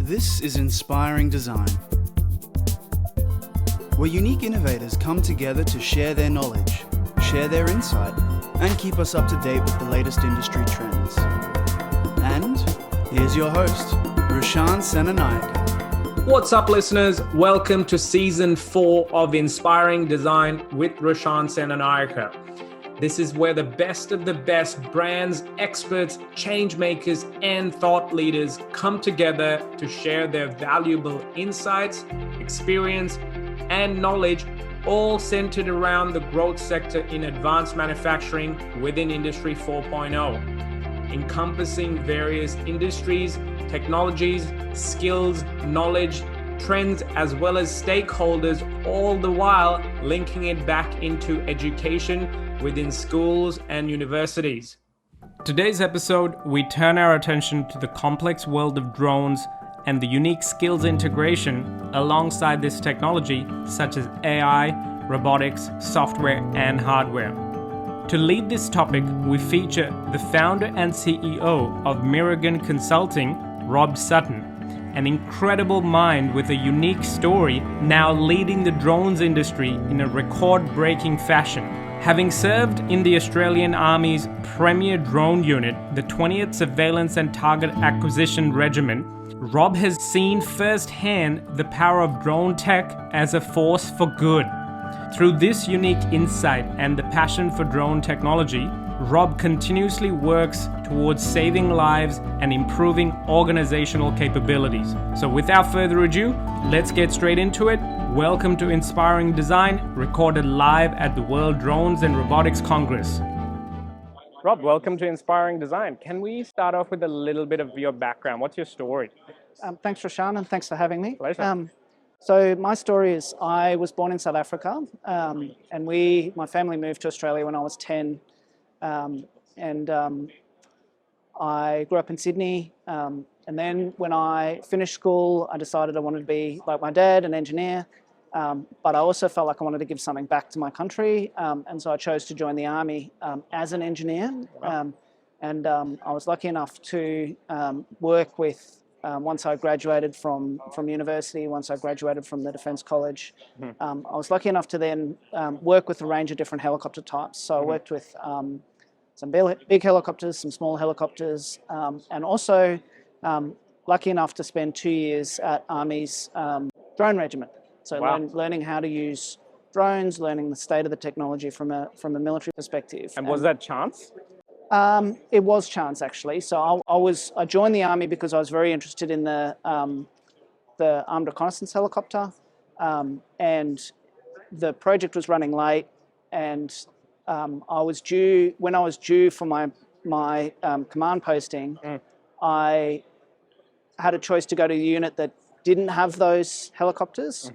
This is Inspiring Design, where unique innovators come together to share their knowledge, share their insight, and keep us up to date with the latest industry trends. And here's your host, Rashan Senanayake. What's up, listeners? Welcome to Season 4 of Inspiring Design with Rashan Senanayake. This is where the best of the best brands, experts, change makers, and thought leaders come together to share their valuable insights, experience, and knowledge, all centered around the growth sector in advanced manufacturing within Industry 4.0, encompassing various industries, technologies, skills, knowledge, trends, as well as stakeholders, all the while linking it back into education within schools and universities. Today's episode, we turn our attention to the complex world of drones and the unique skills integration alongside this technology, such as AI, robotics, software, and hardware. To lead this topic, we feature the founder and CEO of Miragan Consulting, Rob Sutton, an incredible mind with a unique story, now leading the drones industry in a record-breaking fashion. Having served in the Australian Army's premier drone unit, the 20th Surveillance and Target Acquisition Regiment, Rob has seen firsthand the power of drone tech as a force for good. Through this unique insight and the passion for drone technology, Rob continuously works towards saving lives and improving organizational capabilities. So without further ado, let's get straight into it. Welcome to Inspiring Design, recorded live at the World Drones and Robotics Congress. Rob, welcome to Inspiring Design. Can we start off with a little bit of your background? What's your story? Thanks, Rashan, and thanks for having me. Pleasure. So my story is I was born in South Africa, and my family moved to Australia when I was 10. I grew up in Sydney, and then when I finished school, I decided I wanted to be like my dad, an engineer, but I also felt like I wanted to give something back to my country, and so I chose to join the Army as an engineer. Wow. I was lucky enough to work with, once I graduated from university, once I graduated from the Defence College, I was lucky enough to then work with a range of different helicopter types. So I worked with some big helicopters, some small helicopters, and also lucky enough to spend 2 years at Army's drone regiment. So Wow. learning how to use drones, learning the state of the technology from a military perspective. And was that chance? It was chance, actually. So I joined the Army because I was very interested in the armed reconnaissance helicopter, and the project was running late, and when I was due for my command posting, I had a choice to go to a unit that didn't have those helicopters,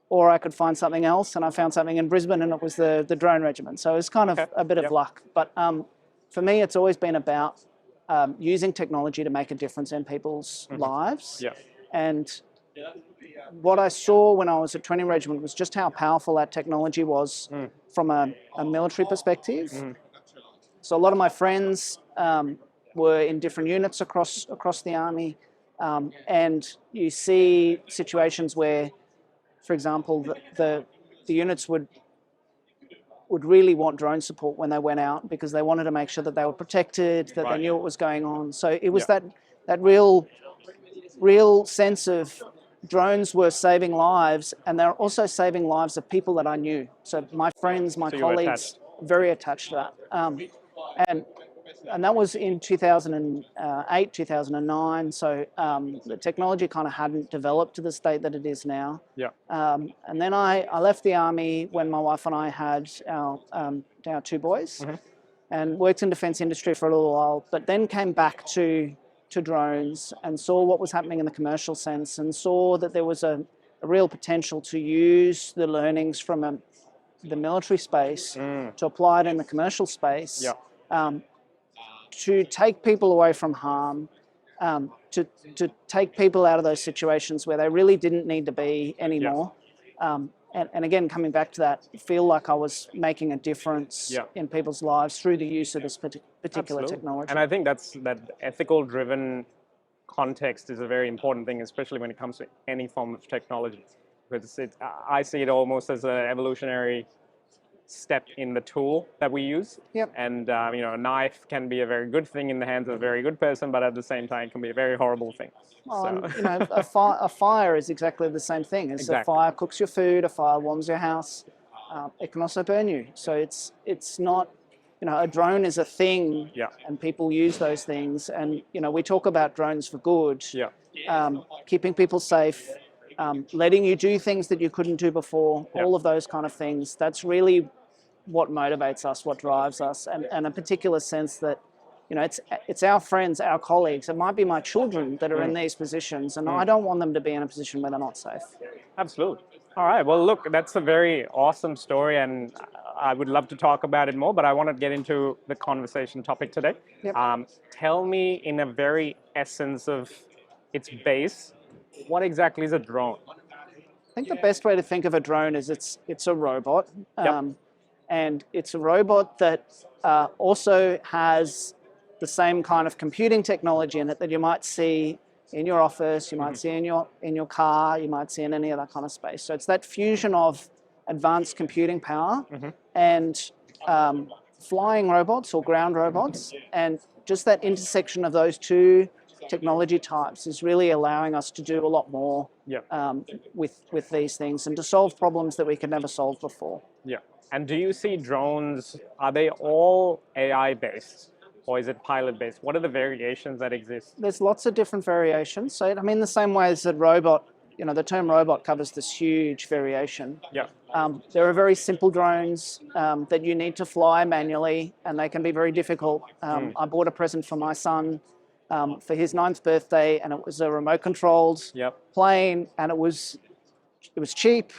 or I could find something else, and I found something in Brisbane, and it was the drone regiment. So it was kind of a bit of luck. But for me, it's always been about using technology to make a difference in people's lives. Yeah. And what I saw when I was at training regiment was just how powerful that technology was from a military perspective. So a lot of my friends were in different units across the Army, and you see situations where, for example, the units would really want drone support when they went out because they wanted to make sure that they were protected, that they knew what was going on. So it was that real sense of drones were saving lives, and they're also saving lives of people that I knew. So my friends, my colleagues, very attached to that. And that was in 2008, 2009. So the technology kind of hadn't developed to the state that it is now. Yeah. And then I left the Army when my wife and I had our 2 boys, and worked in defence industry for a little while, but then came back to drones and saw what was happening in the commercial sense, and saw that there was a real potential to use the learnings from the military space to apply it in the commercial space. Yeah. To take people away from harm, to take people out of those situations where they really didn't need to be anymore. And again, coming back to that, feel like I was making a difference in people's lives through the use of this particular technology. And I think that's that ethical driven context is a very important thing, especially when it comes to any form of technology, because I see it almost as an evolutionary step in the tool that we use. Yep. And a knife can be a very good thing in the hands of a very good person, but at the same time, it can be a very horrible thing. Well, So. and, a fire is exactly the same thing. As Exactly. A fire cooks your food, a fire warms your house. It can also burn you. So it's not, a drone is a thing, Yeah. and people use those things. And we talk about drones for good, Yeah. Keeping people safe, letting you do things that you couldn't do before. Yeah. All of those kind of things. That's really what motivates us, what drives us, and a particular sense that, it's our friends, our colleagues. It might be my children that are in these positions, and I don't want them to be in a position where they're not safe. Absolutely. All right. Well, look, that's a very awesome story, and I would love to talk about it more, but I want to get into the conversation topic today. Yep. Tell me, in a very essence of its base, what exactly is a drone? I think the best way to think of a drone is it's a robot. Yep. And it's a robot that also has the same kind of computing technology in it that you might see in your office, you might see in your car, you might see in any other kind of space. So it's that fusion of advanced computing power and flying robots or ground robots, and just that intersection of those two technology types is really allowing us to do a lot more with these things and to solve problems that we could never solve before. Yeah. And do you see drones, are they all AI based or is it pilot based? What are the variations that exist? There's lots of different variations. So, the same way as that robot, the term robot covers this huge variation. Yeah. There are very simple drones that you need to fly manually, and they can be very difficult. I bought a present for my son for his 9th birthday, and it was a remote-controlled plane, and it was cheap,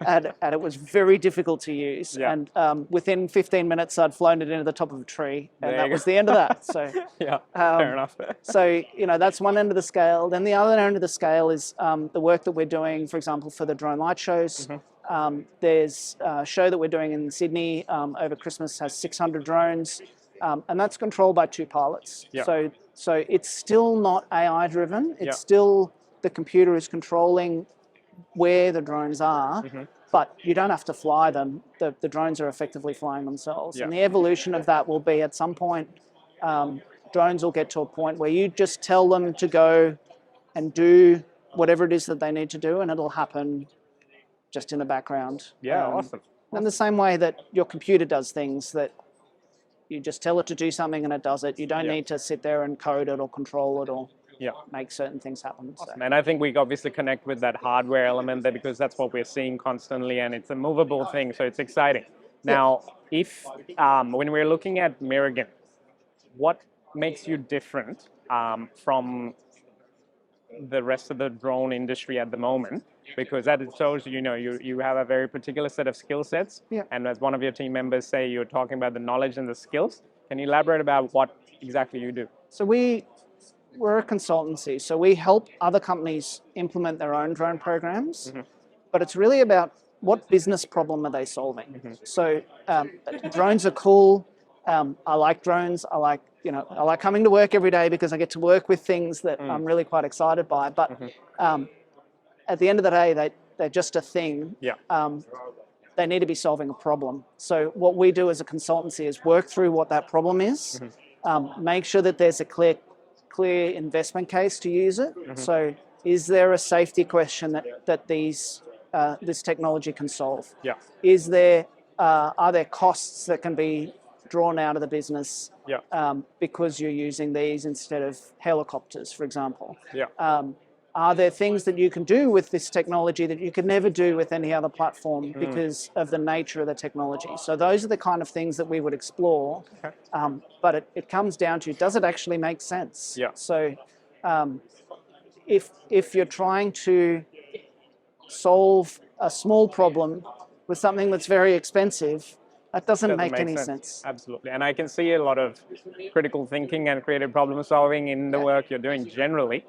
and it was very difficult to use. Yeah. And within 15 minutes, I'd flown it into the top of a tree, and that was go. the end of that. So Yeah, fair enough. So, that's one end of the scale. Then the other end of the scale is the work that we're doing, for example, for the drone light shows. There's a show that we're doing in Sydney over Christmas, has 600 drones, and that's controlled by 2 pilots. Yeah. So it's still not AI driven. It's Yeah. still the computer is controlling where the drones are, but you don't have to fly them. The drones are effectively flying themselves. Yeah. And the evolution of that will be at some point, drones will get to a point where you just tell them to go and do whatever it is that they need to do, and it'll happen just in the background. Yeah, awesome. In the same way that your computer does things, that you just tell it to do something and it does it. You don't need to sit there and code it or control it or make certain things happen. So. And I think we obviously connect with that hardware element there because that's what we're seeing constantly, and it's a movable thing, so it's exciting. Now, if when we're looking at Mirrigan, what makes you different from the rest of the drone industry at the moment? Because that shows you have a very particular set of skill sets, and as one of your team members say, you're talking about the knowledge and the skills. Can you elaborate about what exactly you do? So we're a consultancy, so we help other companies implement their own drone programs, but it's really about what business problem are they solving. So drones are cool. I like drones. I like coming to work every day because I get to work with things that I'm really quite excited by. But at the end of the day, they're just a thing. They need to be solving a problem. So what we do as a consultancy is work through what that problem is, make sure that there's a clear investment case to use it. So is there a safety question that this technology can solve? Is there are there costs that can be drawn out of the business because you're using these instead of helicopters, for example? Are there things that you can do with this technology that you could never do with any other platform because of the nature of the technology? So those are the kind of things that we would explore. But it comes down to, does it actually make sense? So if you're trying to solve a small problem with something that's very expensive, that doesn't make any sense. Absolutely. And I can see a lot of critical thinking and creative problem solving in the work you're doing generally,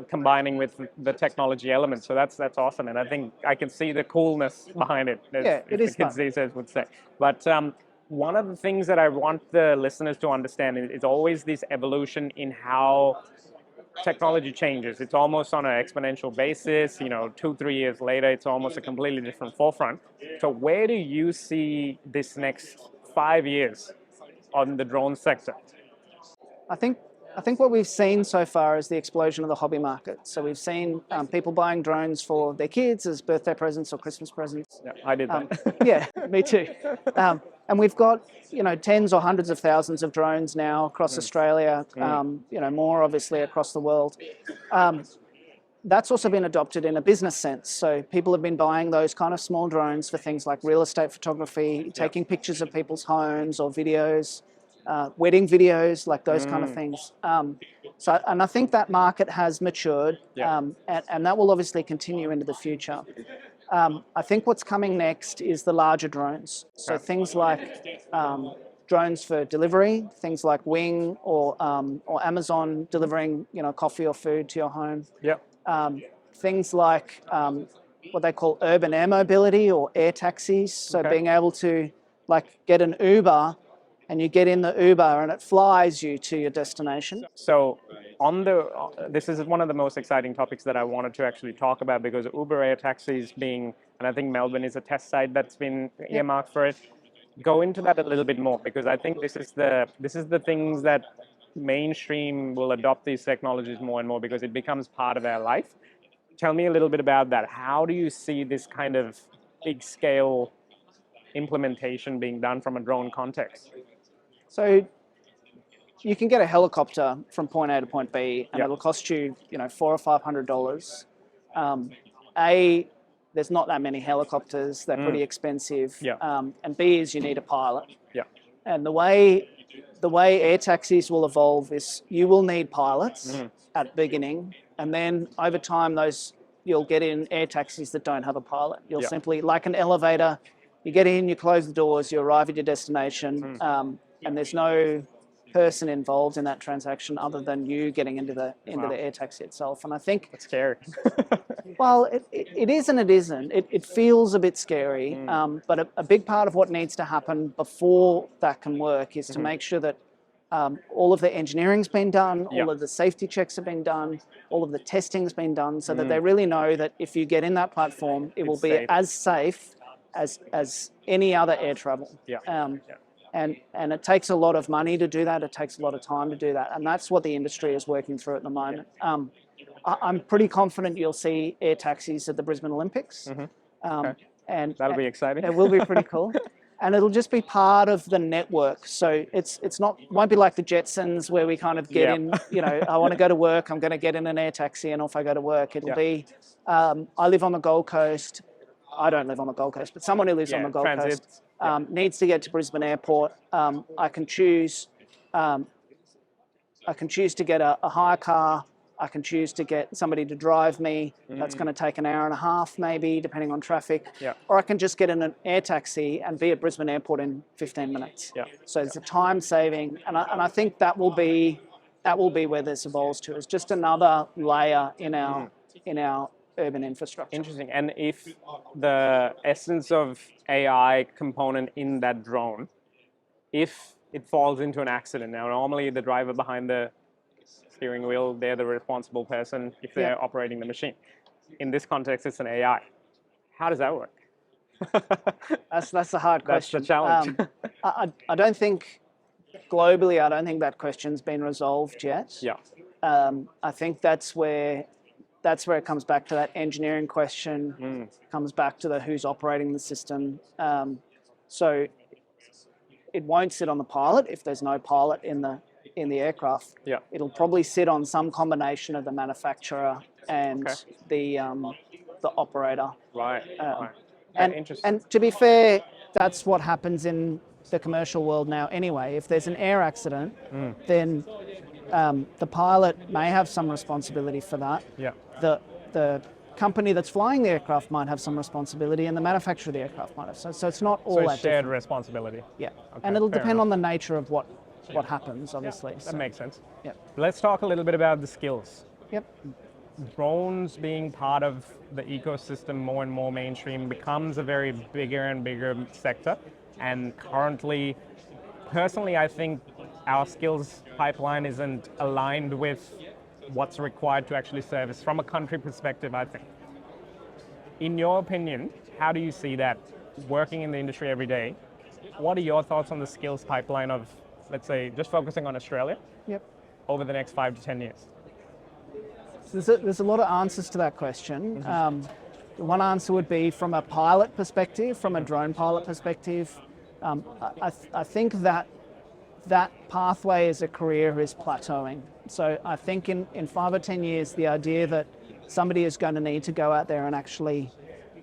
combining with the technology element. So that's awesome. And I think I can see the coolness behind it, as it is the kids these days would say. But one of the things that I want the listeners to understand is always this evolution in how technology changes. It's almost on an exponential basis. 2, 3 years later, it's almost a completely different forefront. So where do you see this next 5 years on the drone sector? I think what we've seen so far is the explosion of the hobby market. So we've seen people buying drones for their kids as birthday presents or Christmas presents. Yeah, I did that. Yeah, me too. And we've got tens or hundreds of thousands of drones now across Australia. More obviously across the world. That's also been adopted in a business sense. So people have been buying those kind of small drones for things like real estate photography, taking pictures of people's homes or videos, wedding videos, like those kind of things. And I think that market has matured, and that will obviously continue into the future. I think what's coming next is the larger drones. So things like drones for delivery, things like Wing or Amazon delivering coffee or food to your home. Yeah. Things like what they call urban air mobility or air taxis. So being able to get an Uber and you get in the Uber and it flies you to your destination. So this is one of the most exciting topics that I wanted to actually talk about, because Uber air taxis and I think Melbourne is a test site that's been earmarked for it. Go into that a little bit more, because I think this is the things that mainstream will adopt these technologies more and more, because it becomes part of our life. Tell me a little bit about that. How do you see this kind of big scale implementation being done from a drone context? So you can get a helicopter from point A to point B, and it'll cost you, $400 or $500. There's not that many helicopters; they're pretty expensive. And B is you need a pilot. And the way air taxis will evolve is you will need pilots at the beginning, and then over time you'll get in air taxis that don't have a pilot. You'll simply, like an elevator, you get in, you close the doors, you arrive at your destination, and there's no person involved in that transaction other than you getting into the air taxi itself. And I think that's scary. Well, it is and it isn't. It feels a bit scary, but a big part of what needs to happen before that can work is to make sure that all of the engineering's been done, all of the safety checks have been done, all of the testing's been done, so that they really know that if you get in that platform, it will be safe. As safe as any other air travel. And it takes a lot of money to do that. It takes a lot of time to do that. And that's what the industry is working through at the moment. I'm pretty confident you'll see air taxis at the Brisbane Olympics. And that'll be exciting. It will be pretty cool. And it'll just be part of the network. So won't be like the Jetsons where we kind of get in, I want to go to work, I'm going to get in an air taxi and off I go to work. It'll be, I live on the Gold Coast. I don't live on the Gold Coast, but someone who lives on the Gold Coast needs to get to Brisbane Airport. I can choose to get a hire car. I can choose to get somebody to drive me. That's going to take an hour and a half, maybe, depending on traffic. Or I can just get in an air taxi and be at Brisbane Airport in 15 minutes. So it's a time saving, and I think that will be where this evolves to. It's just another layer in our urban infrastructure. Interesting. And if the essence of AI component in that drone, if it falls into an accident, now normally the driver behind the steering wheel, they're the responsible person if they're operating the machine. In this context, it's an AI. How does that work? That's a hard question. That's the challenge. I don't think globally, I don't think that question's been resolved yet. I think that's where it comes back to that engineering question, comes back to the who's operating the system. So it won't sit on the pilot if there's no pilot in the aircraft. It'll probably sit on some combination of the manufacturer and the operator. Right. And to be fair, that's what happens in the commercial world now anyway. If there's an air accident, then the pilot may have some responsibility for that. The company that's flying the aircraft might have some responsibility, and the manufacturer of the aircraft might have. So it's not all that shared different. Responsibility. And it'll depend on the nature of what happens, obviously. That makes sense. Let's talk a little bit about the skills. Drones being part of the ecosystem more and more mainstream becomes a very bigger and bigger sector. And currently, personally, I think our skills pipeline isn't aligned with what's required to actually service from a country perspective, I think. In your opinion, how do you see that working in the industry every day? What are your thoughts on the skills pipeline of, let's say, just focusing on Australia Yep. over the next 5 to 10 years? So there's a lot of answers to that question. One answer would be from a pilot perspective, from a drone pilot perspective. I think that pathway as a career is plateauing. So I think in 5 or 10 years, the idea that somebody is going to need to go out there and actually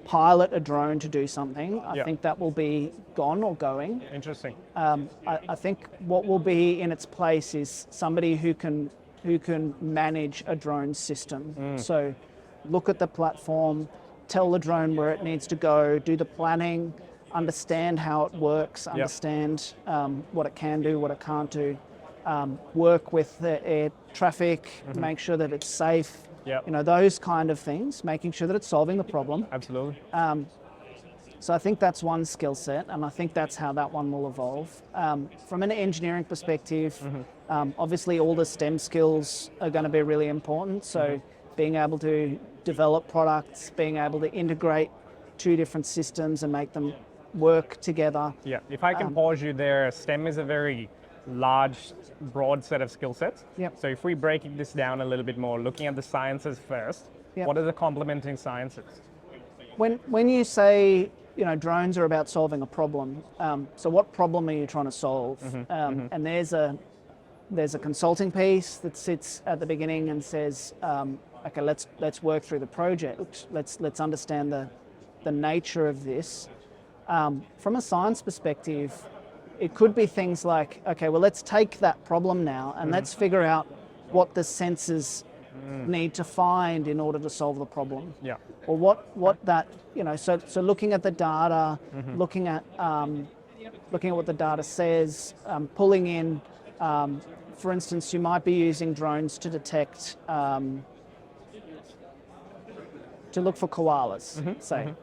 pilot a drone to do something, I think that will be gone or going. Interesting. I think what will be in its place is somebody who can manage a drone system. So look at the platform, tell the drone where it needs to go, do the planning, understand how it works, understand what it can do, what it can't do, work with the air traffic, make sure that it's safe, those kind of things, making sure that it's solving the problem. Absolutely. So I think that's one skill set, and I think that's how that one will evolve. From an engineering perspective, obviously all the STEM skills are going to be really important. So being able to develop products, being able to integrate two different systems and make them work together. Yeah, if I can pause you there, STEM is a very large, broad set of skill sets. Yep. So if we break this down a little bit more, looking at the sciences first, what are the complementing sciences? When you say, drones are about solving a problem, so what problem are you trying to solve? And there's a consulting piece that sits at the beginning and says, okay, let's work through the project. Let's understand the nature of this. From a science perspective, it could be things like, okay, well, let's take that problem now and let's figure out what the sensors need to find in order to solve the problem. Yeah. Or what that, so looking at the data, looking at what the data says, pulling in, for instance, you might be using drones to detect, to look for koalas, say.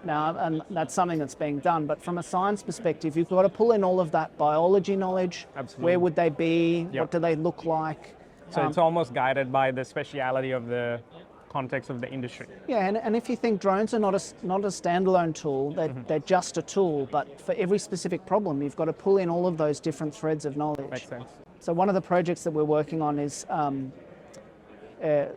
Now, and that's something that's being done, but from a science perspective, you've got to pull in all of that biology knowledge. Absolutely. Where would they be? What do they look like? So it's almost guided by the speciality of the context of the industry. Yeah, and if you think drones are not a standalone tool, they're just a tool, but for every specific problem, you've got to pull in all of those different threads of knowledge. Makes sense. So one of the projects that we're working on is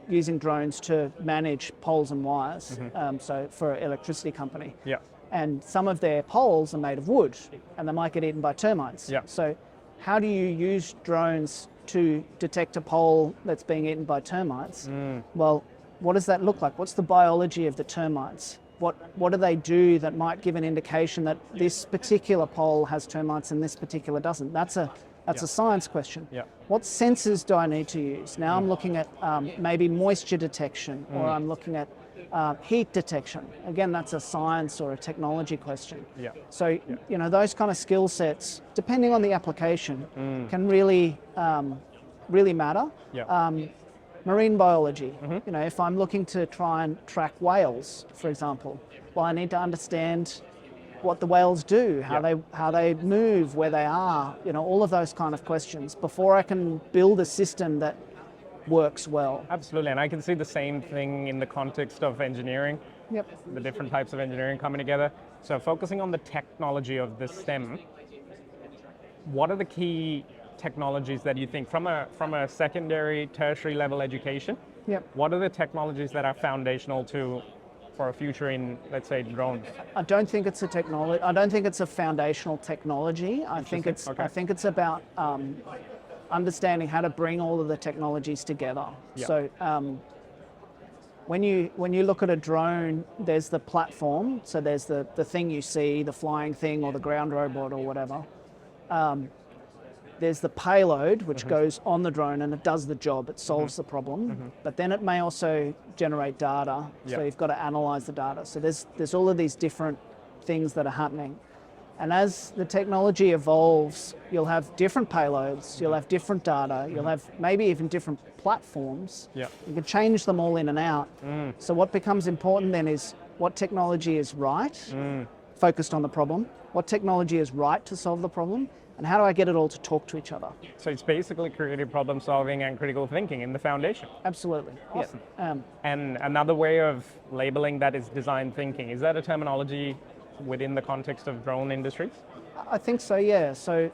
using drones to manage poles and wires, so for an electricity company. Yeah. And some of their poles are made of wood, and they might get eaten by termites. Yeah. So how do you use drones to detect a pole that's being eaten by termites? Well, what does that look like? What's the biology of the termites? What do they do that might give an indication that this particular pole has termites and this particular doesn't? That's a science question. Yeah. What sensors do I need to use? Now I'm looking at maybe moisture detection, or I'm looking at heat detection. Again, that's a science or a technology question. Yeah. So, those kind of skill sets, depending on the application, can really matter. Yeah. Marine biology, if I'm looking to try and track whales, for example, well, I need to understand what the whales do, how they move, where they are, all of those kind of questions before I can build a system that works well. Absolutely, and I can see the same thing in the context of engineering. Yep. The different types of engineering coming together. So focusing on the technology of the STEM, what are the key technologies that you think from a secondary, tertiary level education? Yep. What are the technologies that are foundational for a future in, let's say, drones? I don't think it's a technology. I don't think it's a foundational technology. I think it's about understanding how to bring all of the technologies together. Yeah. So when you look at a drone, there's the platform. So there's the thing you see, the flying thing or the ground robot or whatever. There's the payload, which goes on the drone and it does the job, it solves the problem, but then it may also generate data, so you've got to analyze the data. So there's all of these different things that are happening. And as the technology evolves, you'll have different payloads, you'll have different data, you'll have maybe even different platforms. Yeah. You can change them all in and out. So what becomes important then is what technology is right, focused on the problem, what technology is right to solve the problem, and how do I get it all to talk to each other? So it's basically creative problem solving and critical thinking in the foundation. Absolutely. Awesome. Yeah. And another way of labeling that is design thinking. Is that a terminology within the context of drone industries? I think so, yeah. So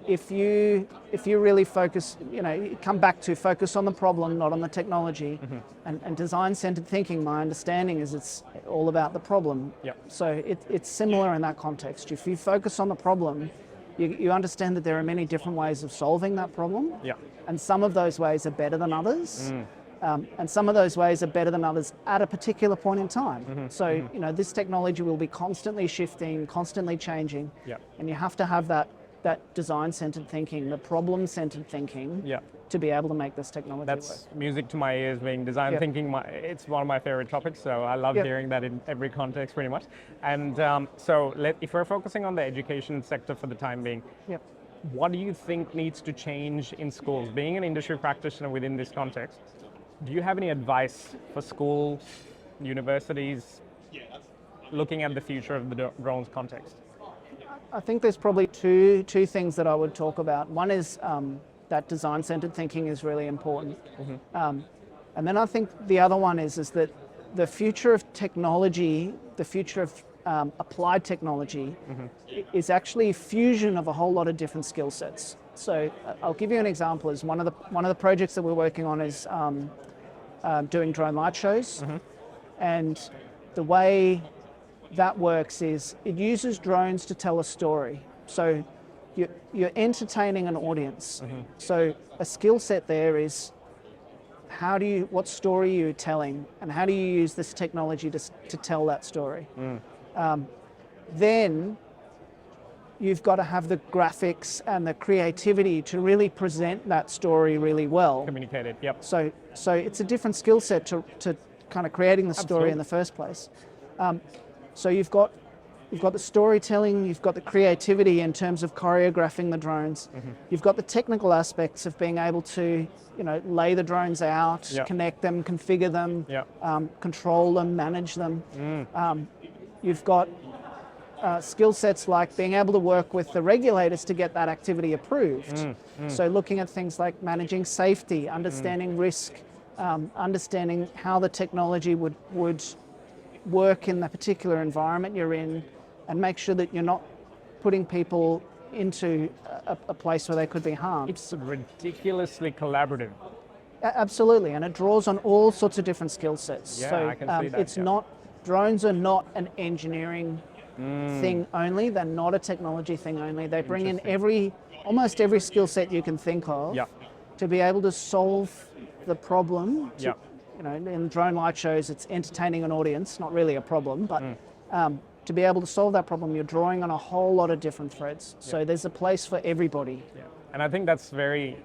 if you really focus, you come back to focus on the problem, not on the technology, and design-centered thinking, my understanding is it's all about the problem. Yep. So it's similar in that context. If you focus on the problem, you understand that there are many different ways of solving that problem, and some of those ways are better than others. And some of those ways are better than others at a particular point in time. So, this technology will be constantly shifting, constantly changing, and you have to have that design-centered thinking, the problem-centered thinking, to be able to make this technology work. That's music to my ears, being design thinking. It's one of my favorite topics, so I love hearing that in every context pretty much. And if we're focusing on the education sector for the time being, what do you think needs to change in schools? Being an industry practitioner within this context, do you have any advice for schools, universities, looking at the future of the drones context? I think there's probably two things that I would talk about. One is that design-centered thinking is really important. And then I think the other one is that the future of technology, the future of applied technology is actually fusion of a whole lot of different skill sets. So I'll give you an example. Is one of the projects that we're working on is doing drone light shows, and the way that works is it uses drones to tell a story. So you're entertaining an audience. So a skill set there is what story are you telling, and how do you use this technology to tell that story? Then you've got to have the graphics and the creativity to really present that story really well. Communicate it, yep. So it's a different skill set to kind of creating the story in the first place. So you've got the storytelling, you've got the creativity in terms of choreographing the drones. You've got the technical aspects of being able to, lay the drones out, connect them, configure them, control them, manage them. You've got skill sets like being able to work with the regulators to get that activity approved. So looking at things like managing safety, understanding risk, understanding how the technology would work in the particular environment you're in, and make sure that you're not putting people into a place where they could be harmed. It's ridiculously collaborative. Absolutely, and it draws on all sorts of different skill sets. Yeah, so I can see that, drones are not an engineering thing only, they're not a technology thing only. They bring in almost every skill set you can think of to be able to solve the problem. In drone light shows, it's entertaining an audience, not really a problem, but to be able to solve that problem, you're drawing on a whole lot of different threads. So there's a place for everybody. And I think that's a very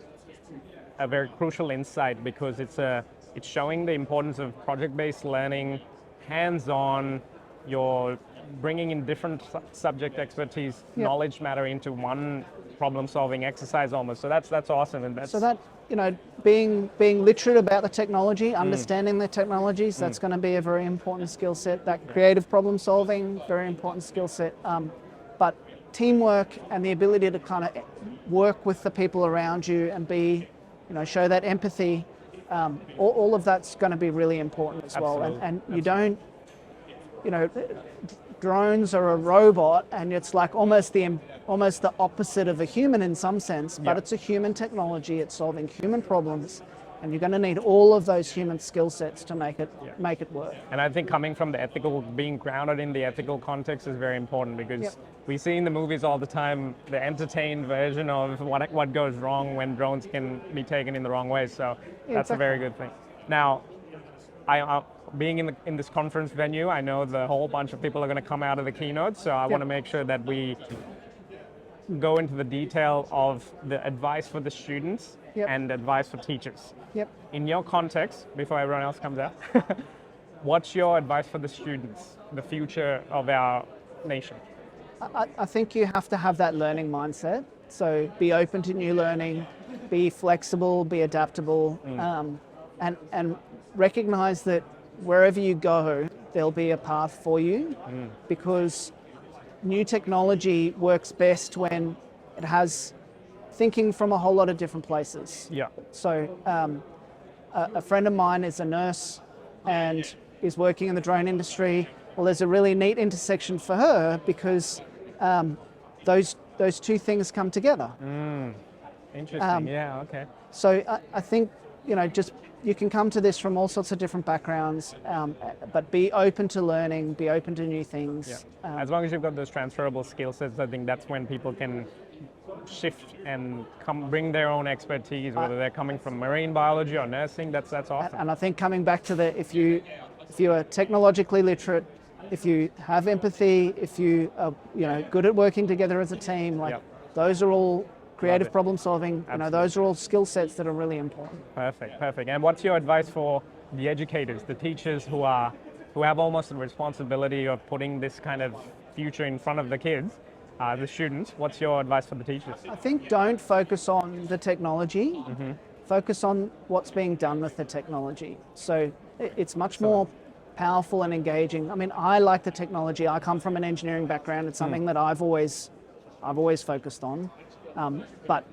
crucial insight, because it's showing the importance of project-based learning, hands-on. You're bringing in different subject expertise, knowledge matter into one problem-solving exercise almost. So that's awesome. And being literate about the technology, understanding the technologies, that's going to be a very important skill set. That creative problem solving, very important skill set. But teamwork and the ability to kind of work with the people around you and show that empathy, all of that's going to be really important as well. And you don't, drones are a robot, and it's like almost the opposite of a human in some sense, but it's a human technology, it's solving human problems, and you're going to need all of those human skill sets to make it work. And I think coming from being grounded in the ethical context is very important, because we see in the movies all the time the entertained version of what goes wrong when drones can be taken in the wrong way. So that's a very good thing. Now, being in this conference venue, I know the whole bunch of people are going to come out of the keynote, so I want to make sure that we go into the detail of the advice for the students and advice for teachers. In your context, before everyone else comes out, what's your advice for the students, the future of our nation? I think you have to have that learning mindset. So be open to new learning, be flexible, be adaptable, and recognize that wherever you go, there'll be a path for you, because new technology works best when it has thinking from a whole lot of different places. Yeah. So a friend of mine is a nurse and is working in the drone industry. Well, there's a really neat intersection for her because those two things come together. Interesting. Yeah. Okay. So I think, just you can come to this from all sorts of different backgrounds, but be open to learning, be open to new things. Yeah. As long as you've got those transferable skill sets, I think that's when people can shift and bring their own expertise, whether they're coming from marine biology or nursing. That's awesome. And I think coming back to if you are technologically literate, if you have empathy, if you are good at working together as a team, those are all creative problem solving. Those are all skill sets that are really important. Perfect. And what's your advice for the educators, the teachers who have almost a responsibility of putting this kind of future in front of the kids, the students? What's your advice for the teachers? I think don't focus on the technology. Focus on what's being done with the technology. So it's much more powerful and engaging. I mean, I like the technology. I come from an engineering background. It's something that I've always focused on. But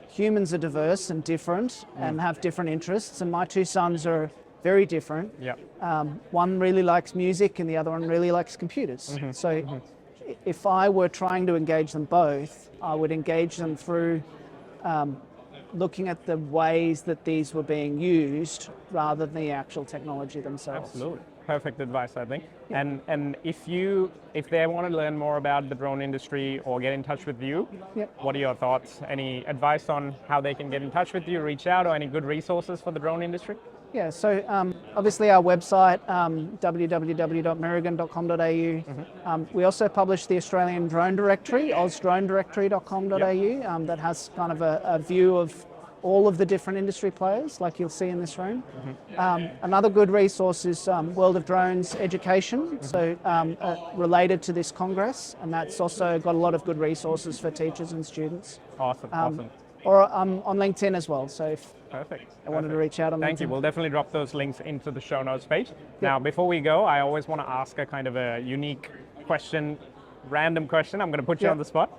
humans are diverse and different and have different interests. And my two sons are very different. One really likes music and the other one really likes computers. So if I were trying to engage them both, I would engage them through looking at the ways that these were being used rather than the actual technology themselves. Absolutely. Perfect advice, I think. Yeah. And if they want to learn more about the drone industry or get in touch with you, what are your thoughts? Any advice on how they can get in touch with you, reach out, or any good resources for the drone industry? Yeah, so obviously our website, www.merigan.com.au. We also publish the Australian Drone Directory, ausdronedirectory.com.au, that has kind of a view of all of the different industry players, like you'll see in this room. Another good resource is World of Drones Education, so related to this Congress, and that's also got a lot of good resources for teachers and students. Awesome. Or on LinkedIn as well, so if I wanted to reach out on LinkedIn. Thank you. We'll definitely drop those links into the show notes page. Now, before we go, I always want to ask a kind of a unique question, random question. I'm going to put you on the spot.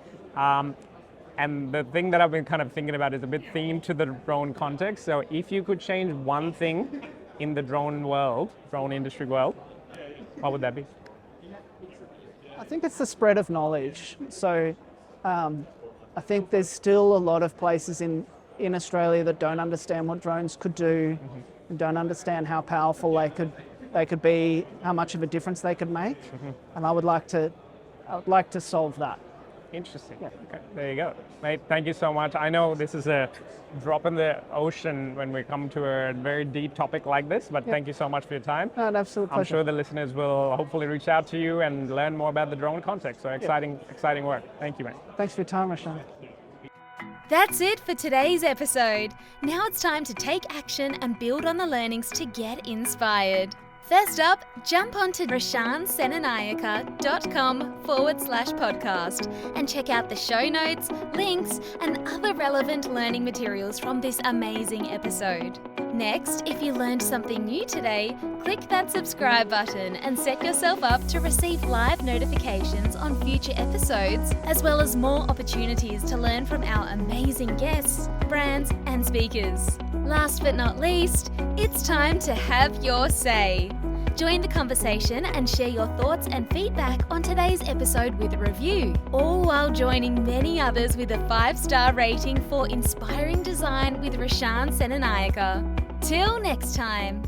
And the thing that I've been kind of thinking about is a bit themed to the drone context. So if you could change one thing in the drone industry world, what would that be? I think it's the spread of knowledge. So I think there's still a lot of places in Australia that don't understand what drones could do, and don't understand how powerful they could be, how much of a difference they could make. And I would like to solve that. Interesting. Okay, there you go. Mate, thank you so much. I know this is a drop in the ocean when we come to a very deep topic like this, but thank you so much for your time. An absolute pleasure. I'm sure the listeners will hopefully reach out to you and learn more about the drone context. So exciting work. Thank you, mate. Thanks for your time, Rashan. That's it for today's episode. Now it's time to take action and build on the learnings to get inspired. First up, jump onto rashansenanayake.com/podcast and check out the show notes, links, and other relevant learning materials from this amazing episode. Next, if you learned something new today, click that subscribe button and set yourself up to receive live notifications on future episodes, as well as more opportunities to learn from our amazing guests, brands, and speakers. Last but not least, it's time to have your say. Join the conversation and share your thoughts and feedback on today's episode with a review, all while joining many others with a 5-star rating for Inspiring Design with Rashan Senanayake. Till next time.